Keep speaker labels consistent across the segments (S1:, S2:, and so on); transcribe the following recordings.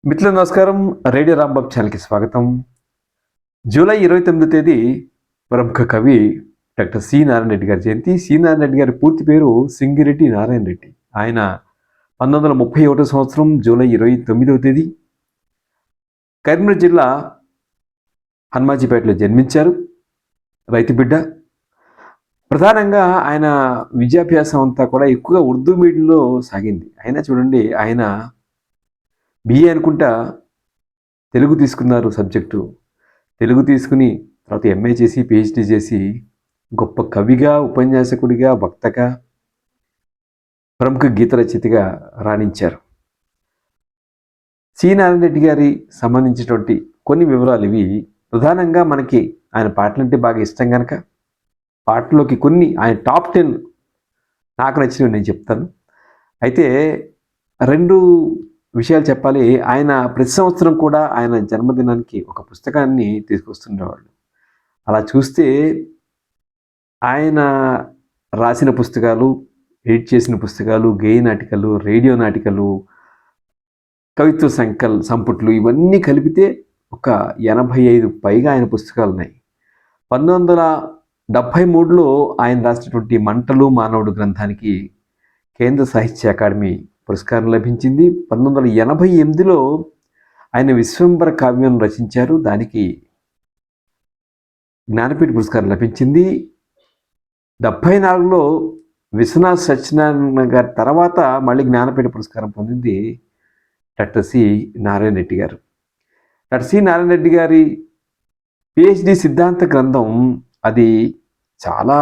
S1: మిత్రులు నమస్కారం. రేడియో రాంబాబు ఛానల్కి స్వాగతం. జూలై 29 తేదీ ప్రముఖ కవి డాక్టర్ సి నారాయణ రెడ్డి గారి జయంతి. సి నారాయణ రెడ్డి గారి పూర్తి పేరు సింగిరెడ్డి నారాయణ రెడ్డి. ఆయన 1931 సంవత్సరం జూలై 29వ తేదీ కరీంనగర్ జిల్లా హనుమాజీపేటలో జన్మించారు. రైతు బిడ్డ. ప్రధానంగా ఆయన విద్యాభ్యాసం అంతా కూడా ఎక్కువగా ఉర్దూ మీడియంలో సాగింది. అయినా చూడండి, ఆయన బిఏ అనుకుంటా తెలుగు తీసుకున్నారు సబ్జెక్టు. తెలుగు తీసుకుని తర్వాత ఎంఏ చేసి పిహెచ్డి చేసి గొప్ప కవిగా, ఉపన్యాసకుడిగా, వక్తగా, ప్రముఖ గీత రచయితగా రాణించారు. సి నారాయణ రెడ్డి గారి సంబంధించినటువంటి కొన్ని వివరాలు ఇవి. ప్రధానంగా మనకి ఆయన పాటలంటే బాగా ఇష్టం కనుక పాటల్లోకి కొన్ని ఆయన టాప్ 10 నాకు నచ్చినవి నేను చెప్తాను. అయితే రెండు విషయాలు చెప్పాలి. ఆయన ప్రతి సంవత్సరం కూడా ఆయన జన్మదినానికి ఒక పుస్తకాన్ని తీసుకొస్తుండేవాళ్ళు. అలా చూస్తే ఆయన రాసిన పుస్తకాలు, ఎడిట్ చేసిన పుస్తకాలు, గేయ నాటికలు, రేడియో నాటికలు, కవిత్వ సంపుట్లు ఇవన్నీ కలిపితే ఒక 85 పైగా ఆయన పుస్తకాలు ఉన్నాయి. 1973లో ఆయన రాసినటువంటి మంటలు మానవుడు గ్రంథానికి కేంద్ర సాహిత్య అకాడమీ పురస్కారం లభించింది. 1988లో ఆయన విశ్వంబర కావ్యం రచించారు. దానికి జ్ఞానపీఠ పురస్కారం లభించింది. 74లో విశ్వనాథ్ సత్యనారాయణ గారి తర్వాత మళ్ళీ జ్ఞానపీఠ పురస్కారం పొందింది డాక్టర్ సి నారాయణ రెడ్డి గారు. డాక్టర్ సి నారాయణ రెడ్డి గారి పిహెచ్డి సిద్ధాంత గ్రంథం అది చాలా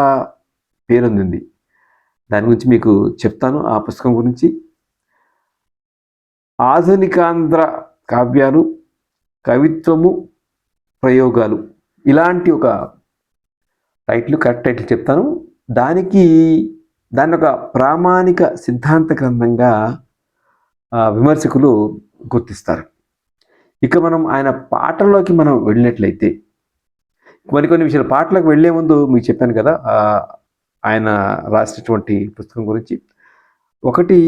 S1: పేరొందింది. దాని గురించి మీకు చెప్తాను. ఆ పుస్తకం గురించి ఆధునికాంధ్ర కావ్యాలు, కవిత్వము, ప్రయోగాలు, ఇలాంటి ఒక కరెక్ట్ టైటిల్ చెప్తాను. దాన్ని ఒక ప్రామాణిక సిద్ధాంత గ్రంథంగా విమర్శకులు గుర్తిస్తారు. ఇక మనం ఆయన పాటల్లోకి మనం వెళ్ళినట్లయితే కొన్ని విషయాలు పాటలకు వెళ్లే ముందు మీకు చెప్పాను కదా ఆయన రాసినటువంటి పుస్తకం గురించి. ఒకటి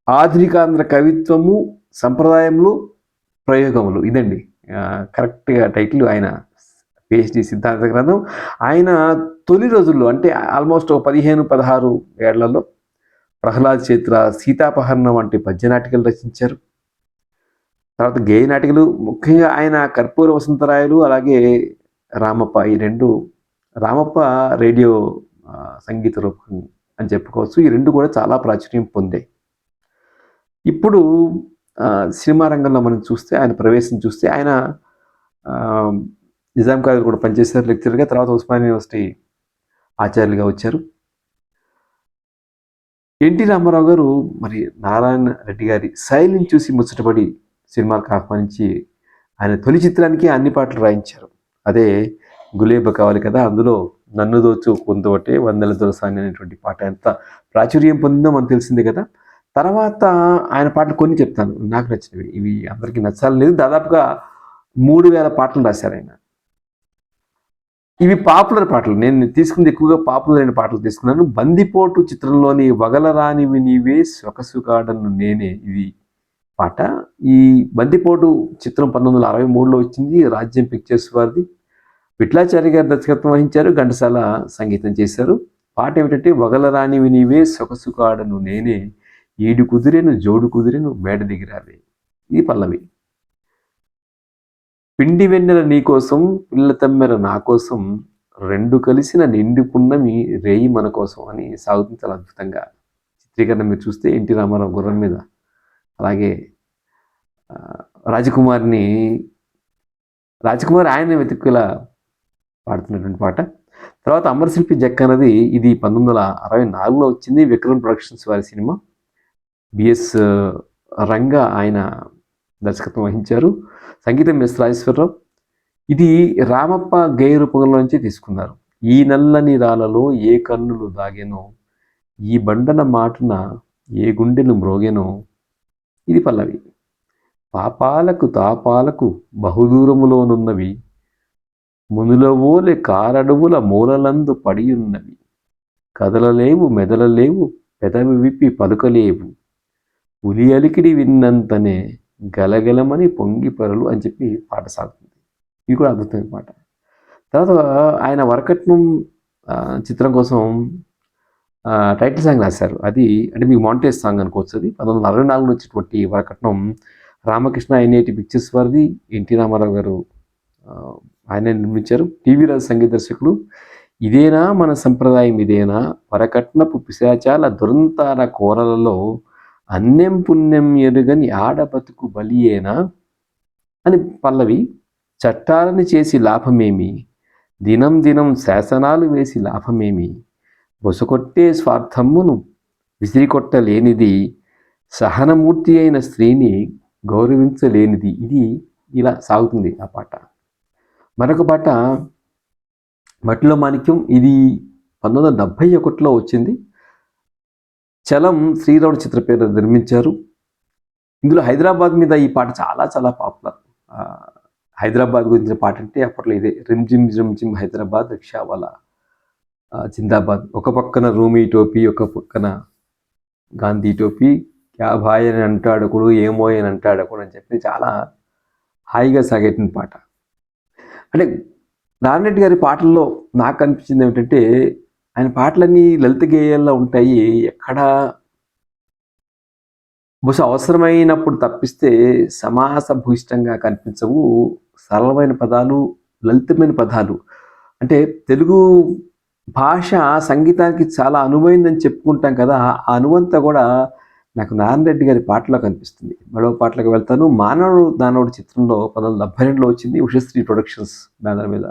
S1: ఆధునికాంధ్ర కవిత్వము, సంప్రదాయములు, ప్రయోగములు. ఇదండి కరెక్ట్గా టైటిల్ ఆయన పిహెచ్డి సిద్ధాంత గ్రంథం. ఆయన తొలి రోజుల్లో అంటే ఆల్మోస్ట్ 15-16 ఏళ్లలో ప్రహ్లాద్ చరిత్ర, సీతాపహరణం వంటి పద్యనాటికలు రచించారు. తర్వాత గేయ నాటికలు, ముఖ్యంగా ఆయన కర్పూర వసంతరాయలు, అలాగే రామప్ప, ఈ రెండు. రామప్ప రేడియో సంగీత రూపం అని చెప్పుకోవచ్చు. ఈ రెండు కూడా చాలా ప్రాచుర్యం పొందాయి. ఇప్పుడు సినిమా రంగంలో మనం చూస్తే ఆయన ప్రవేశం చూస్తే ఆయన నిజాం కాలేజ్ కూడా పనిచేశారు లెక్చరర్గా. తర్వాత ఉస్మానియా యూనివర్సిటీ ఆచార్యులుగా వచ్చారు. ఎన్టీ రామారావు గారు మరి నారాయణ రెడ్డి గారి శైలిని చూసి ముచ్చటపడి సినిమాలకు ఆహ్వానించి ఆయన తొలి చిత్రానికి అన్ని పాటలు రాయించారు. అదే గులేబ కావాలి కదా. అందులో నన్ను దోచు కొందోటే వందల దొరసాని అనేటువంటి పాట ఎంత ప్రాచుర్యం పొందిందో మనకు తెలిసిందే కదా. తర్వాత ఆయన పాటలు కొన్ని చెప్తాను నాకు నచ్చినవి. ఇవి అందరికీ నచ్చాలని లేదు. దాదాపుగా 3000 పాటలు రాశారు ఆయన. ఇవి పాపులర్ పాటలు. నేను తీసుకుంది ఎక్కువగా పాపులర్ అయిన పాటలు తీసుకున్నాను. బందిపోటు చిత్రంలోని వగలరానివి నీవే సొకసుగాడను నేనే, ఇది పాట. ఈ బందిపోటు చిత్రం 1963లో వచ్చింది. రాజ్యం పిక్చర్స్ వారిది. విఠలాచార్య గారు దర్శకత్వం వహించారు, ఘంటసాల సంగీతం చేశారు. పాట ఏమిటంటే వగలరానివి నీవే సొకసుగాడను నేనే, ఈడు కుదిరేను జోడు కుదిరేను మేడ దిగిరావే, ఇది పల్లవి. పిండి వెన్నెల నీకోసం పిల్ల తమ్మెర నా కోసం, రెండు కలిసిన నిండుకున్నమి రేయి మన కోసం అని సాగుతుంది. చాలా అద్భుతంగా చిత్రీకరణ మీరు చూస్తే ఎన్టీ రామారావు గుర్రం మీద, అలాగే రాజకుమారి ఆయన వెతుక్కులా పాడుతున్నటువంటి పాట. తర్వాత అమరశిల్పి జక్క అన్నది ఇది 1964లో వచ్చింది. విక్రమ్ ప్రొడక్షన్స్ వారి సినిమా. బిఎస్ రంగా ఆయన దర్శకత్వం వహించారు. సంగీతం ఎస్ రాజేశ్వరరావు. ఇది రామప్ప గేయ రూపంలోంచి తీసుకున్నారు. ఈ నల్లని రాలలో ఏ కన్నులు దాగెనో, ఈ బండన మాటున ఏ గుండెలు మ్రోగెనో, ఇది పల్లవి. పాపాలకు తాపాలకు బహుదూరములోనున్నవి, మునులవోలె కారడువుల మూలలందు పడియున్నవి, కదలలేవు మెదలలేవు పెదవి విప్పి పలుకలేవు, ఉలి అలికిడి విన్నంతనే గలగలమని పొంగి పొరలు అని చెప్పి పాట సాగుతుంది. ఇది కూడా అద్భుతమైన పాట. తర్వాత ఆయన వరకట్నం చిత్రం కోసం టైటిల్ సాంగ్ రాశారు. అది అంటే మీకు మాంటేజ్ సాంగ్ అనుకోవచ్చు. అది 1964 వచ్చేటువంటి వరకట్నం. రామకృష్ణ ఎన్ఐటి పిక్చర్స్ వారిది. ఎన్టీ రామారావు గారు ఆయన నిర్మించారు. టీవీ రాజు సంగీత దర్శకుడు. ఇదేనా మన సంప్రదాయం ఇదేనా, వరకట్నపు పిశాచాల దురంతార కోరలలో అన్యం పుణ్యం ఎరుగని ఆడబతుకు బలియేనా అని పల్లవి. చట్టాలని చేసి లాభమేమి, దినం దినం శాసనాలు వేసి లాభమేమి, బొసకొట్టే స్వార్థమ్మును విసిరికొట్టలేనిది, సహనమూర్తి అయిన స్త్రీని గౌరవించలేనిది. ఇది ఇలా సాగుతుంది ఆ పాట. మరొక పాట మట్టిలో మాణిక్యం. ఇది 1971లో వచ్చింది. చలం శ్రీరాముడు చిత్ర పేరు నిర్మించారు. ఇందులో హైదరాబాద్ మీద ఈ పాట చాలా చాలా పాపులర్. హైదరాబాద్ గురించిన పాట అంటే అప్పట్లో ఇదే, రిమ్జిమ్ రిమ్జిమ్ హైదరాబాద్ రిక్షావాలా జిందాబాద్. ఒక పక్కన రూమీ టోపీ, ఒక పక్కన గాంధీ టోపీ, క్యా భాయ్ అని అంటాడకుడు, ఏమోయ్ అని అంటాడకుడు అని చెప్పి చాలా హాయిగా సాగేటిన పాట. అంటే నారాయణ గారి పాటల్లో నాకు అనిపించింది ఏమిటంటే, ఆయన పాటలన్నీ లలిత గేయాల్లో ఉంటాయి. ఎక్కడ బహుశా అవసరమైనప్పుడు తప్పిస్తే సమాస భూయిష్టంగా కనిపించవు. సరళమైన పదాలు, లలితమైన పదాలు. అంటే తెలుగు భాష సంగీతానికి చాలా అనువైందని చెప్పుకుంటాం కదా, ఆ అనువంతా కూడా నాకు నారాయణ గారి పాటలో కనిపిస్తుంది. మరో పాటలకు వెళ్తాను. మానవుడు దానవుడు చిత్రంలో 1972లో వచ్చింది. ఉషశ్రీ ప్రొడక్షన్స్ బ్యానర్ మీద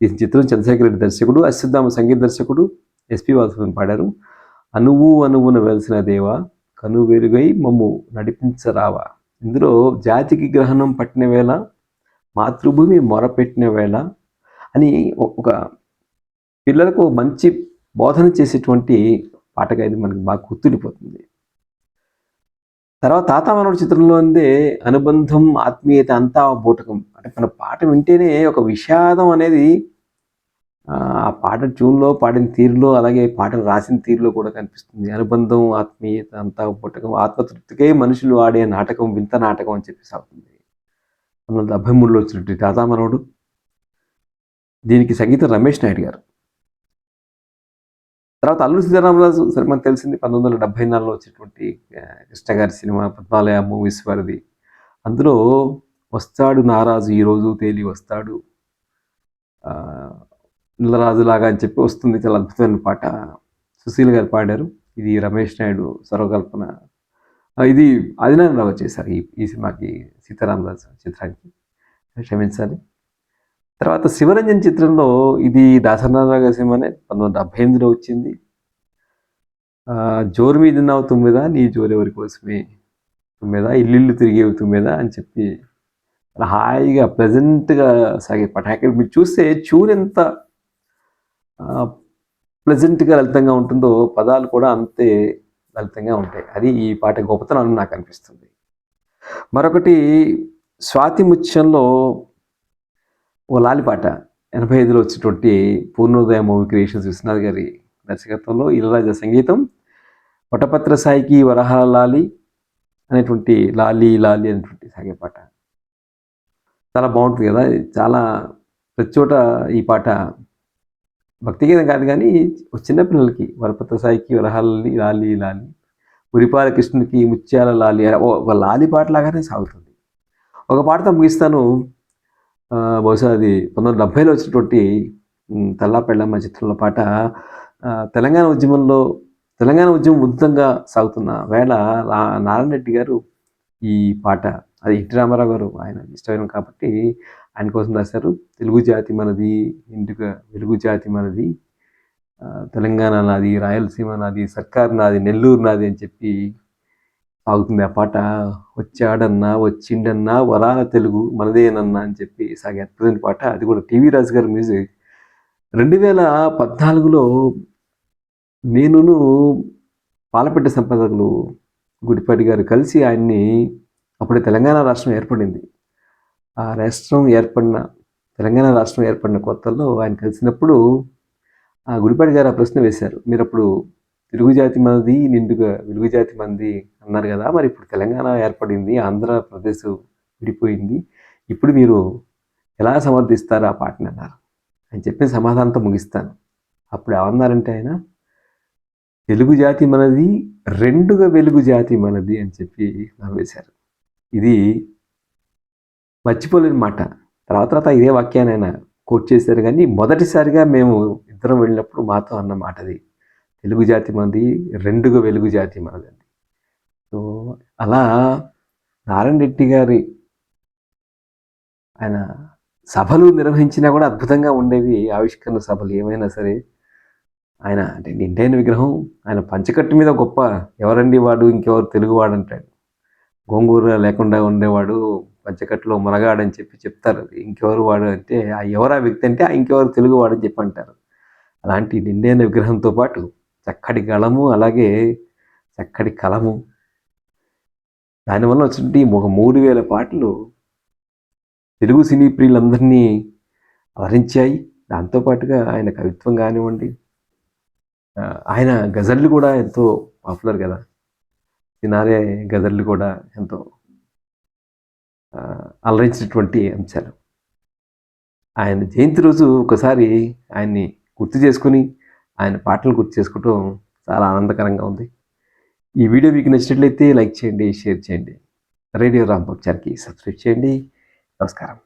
S1: ఈ చిత్రం. చంద్రశేఖర్ రెడ్డి దర్శకుడు, అశ్వత్థామ సంగీత దర్శకుడు, ఎస్పి వాసుదేవన్ పాడారు. అనువు అనువున వెలిసిన దేవా, కను వెలుగై మమ్ము నడిపించరావా. ఇందులో జాతికి గ్రహణం పట్టిన వేళ, మాతృభూమి మొరపెట్టిన వేళ అని ఒక పిల్లలకు మంచి బోధన చేసేటువంటి పాటగా ఇది మనకి బాగా గుర్తుండిపోతుంది. తర్వాత తాత మనవడు చిత్రంలో ఉందే అనుబంధం, ఆత్మీయత అంతా బూటకం. అంటే మన పాట వింటేనే ఒక విషాదం అనేది ఆ పాట ట్యూన్లో, పాడిన తీరులో, అలాగే పాటలు రాసిన తీరులో కూడా కనిపిస్తుంది. అనుబంధం, ఆత్మీయత అంతా బూటకం, ఆత్మతృప్తికై మనుషులు ఆడే నాటకం వింత నాటకం అని చెప్పి సాగుతుంది. 1973లో వచ్చినట్టు తాత మనవడు. దీనికి సంగీతం రమేష్ నాయుడు గారు. తర్వాత అల్లూరి సీతారామరాజు సరే మనకు తెలిసింది 1974లో వచ్చినటువంటి కృష్ణ గారి సినిమా పద్మాలయ మూవీస్ వారిది. అందులో వస్తాడు నారాజు ఈరోజు తేలి వస్తాడు నిలరాజులాగా అని చెప్పి వస్తుంది. చాలా అద్భుతమైన పాట. సుశీల్ గారు పాడారు. ఇది రమేష్ నాయుడు స్వరకల్పన. ఇది ఆదినారాయణరావు చేశారు ఈ సినిమాకి, సీతారామరాజు చిత్రానికి, క్షమించాలి. తర్వాత శివరంజన్ చిత్రంలో, ఇది దాసనారాయణ గారి సినిమానే, 1978లో వచ్చింది. జోరు మీద నావు తుమ్మిదా, నీ జోరు ఎవరి కోసమే తుమ్మిదా, ఇల్లు తిరిగేవి తుమ్మిదా అని చెప్పి అలా హాయిగా ప్లెజెంట్గా సాగే పాట. అక్కడ మీరు చూస్తే ట్యూన్ ఎంత ప్లెజెంట్గా లలితంగా ఉంటుందో, పదాలు కూడా అంతే లలితంగా ఉంటాయి. అది ఈ పాట గొప్పతనం అని నాకు అనిపిస్తుంది. మరొకటి స్వాతి ముత్యంలో ఓ లాలిపాట, 85లో వచ్చినటువంటి పూర్ణోదయ మూవీ క్రియేషన్స్, విశ్వనాథ్ గారి దర్శకత్వంలో, ఇళరాజా సంగీతం, వటపత్ర సాయికి వరహాల లాలి అనేటువంటి లాలి లాలి అనేటువంటి సాగే పాట. చాలా బాగుంటుంది కదా. చాలా ప్రతి చోట ఈ పాట భక్తిగీతం కాదు కానీ చిన్నపిల్లలకి, వరపత్ర సాయికి వరహాల లాలి లాలి, ఉరిపాల కృష్ణునికి ముత్యాల లాలి, ఒక లాలి పాట లాగానే సాగుతుంది. ఒక పాటతో ముగిస్తాను. బహుశా అది 1970లో వచ్చినటువంటి తల్లా పెళ్ళమ్మ చిత్రంలో పాట. తెలంగాణ ఉద్యమం ఉద్ధంగా సాగుతున్న వేళ నారాయణ రెడ్డి గారు ఈ పాట, అది ఎన్టీ రామారావు గారు ఆయన ఇష్టమైన కాబట్టి ఆయన కోసం రాశారు. తెలుగు జాతి మనది, ఇంటిక వెలుగు జాతి మనది, తెలంగాణ నాది, రాయలసీమ నాది, సర్కార్ నాది, నెల్లూరు నాది అని చెప్పి సాగుతుంది ఆ పాట. వచ్చాడన్నా వచ్చిండన్నా వరాల తెలుగు మనదేనన్నా అని చెప్పి సాగే అద్భుతమైన పాట. అది కూడా టీవీ రాజు గారి మ్యూజిక్. 2014లో నేనును పాలపెట్ట సంపాదకులు గుడిపాటి గారు కలిసి ఆయన్ని, అప్పుడే తెలంగాణ రాష్ట్రం ఏర్పడింది, తెలంగాణ రాష్ట్రం ఏర్పడిన కొత్తల్లో ఆయన కలిసినప్పుడు ఆ గుడిపాటి గారు ఆ ప్రశ్న వేశారు. మీరు అప్పుడు తెలుగు జాతి మనది నిండుగా వెలుగు జాతి మనది అన్నారు కదా, మరి ఇప్పుడు తెలంగాణ ఏర్పడింది, ఆంధ్రప్రదేశ్ విడిపోయింది, ఇప్పుడు మీరు ఎలా సమర్థిస్తారు ఆ పాటని అన్నారు. ఆయన చెప్పిన సమాధానంతో ముగిస్తాను. అప్పుడు ఏమన్నారంటే ఆయన, తెలుగు జాతి మనది, రెండుగా వెలుగు జాతి మనది అని చెప్పి నవ్వేశారు. ఇది మర్చిపోలేని మాట. తర్వాత ఇదే వాక్యాన్ని ఆయన కోట్ చేశారు. కానీ మొదటిసారిగా మేము ఇద్దరం వెళ్ళినప్పుడు మాతో అన్న మాట అది, తెలుగు జాతి మనది, రెండుగా వెలుగు జాతి మనది. సో అలా నారాయణ రెడ్డి గారి ఆయన సభలు నిర్వహించినా కూడా అద్భుతంగా ఉండేవి. ఆవిష్కరణ సభలు ఏమైనా సరే, ఆయన అంటే నిండైన విగ్రహం, ఆయన పంచకట్టు మీద గొప్ప, ఎవరండి వాడు, ఇంకెవరు తెలుగువాడు అంటాడు. గోంగూర లేకుండా ఉండేవాడు పంచకట్టులో మునగాడని చెప్పి చెప్తారు. ఇంకెవరు వాడు అంటే, ఆ ఎవరు ఆ వ్యక్తి అంటే, ఇంకెవరు తెలుగువాడు అని చెప్పి అంటారు. అలాంటి నిండైన విగ్రహంతో పాటు చక్కటి గళము, అలాగే చక్కటి కలము, దానివల్ల వచ్చినట్టు ఒక 3000 పాటలు తెలుగు సినీ ప్రియులందరినీ అలరించాయి. దాంతోపాటుగా ఆయన కవిత్వం కానివ్వండి, ఆయన గజళ్ళు కూడా ఎంతో పాపులర్ కదా, సినారే గజళ్ళు కూడా ఎంతో అలరించినటువంటి అంశాలు. ఆయన జయంతి రోజు ఒకసారి ఆయన్ని గుర్తు చేసుకుని, ఆయన పాటలు గుర్తు చేసుకోవటం చాలా ఆనందకరంగా ఉంది. ఈ వీడియో మీకు నచ్చినట్లయితే లైక్ చేయండి, షేర్ చేయండి. రేడియో రాంబాబు ఛానల్కి సబ్స్క్రైబ్ చేయండి. నమస్కారం.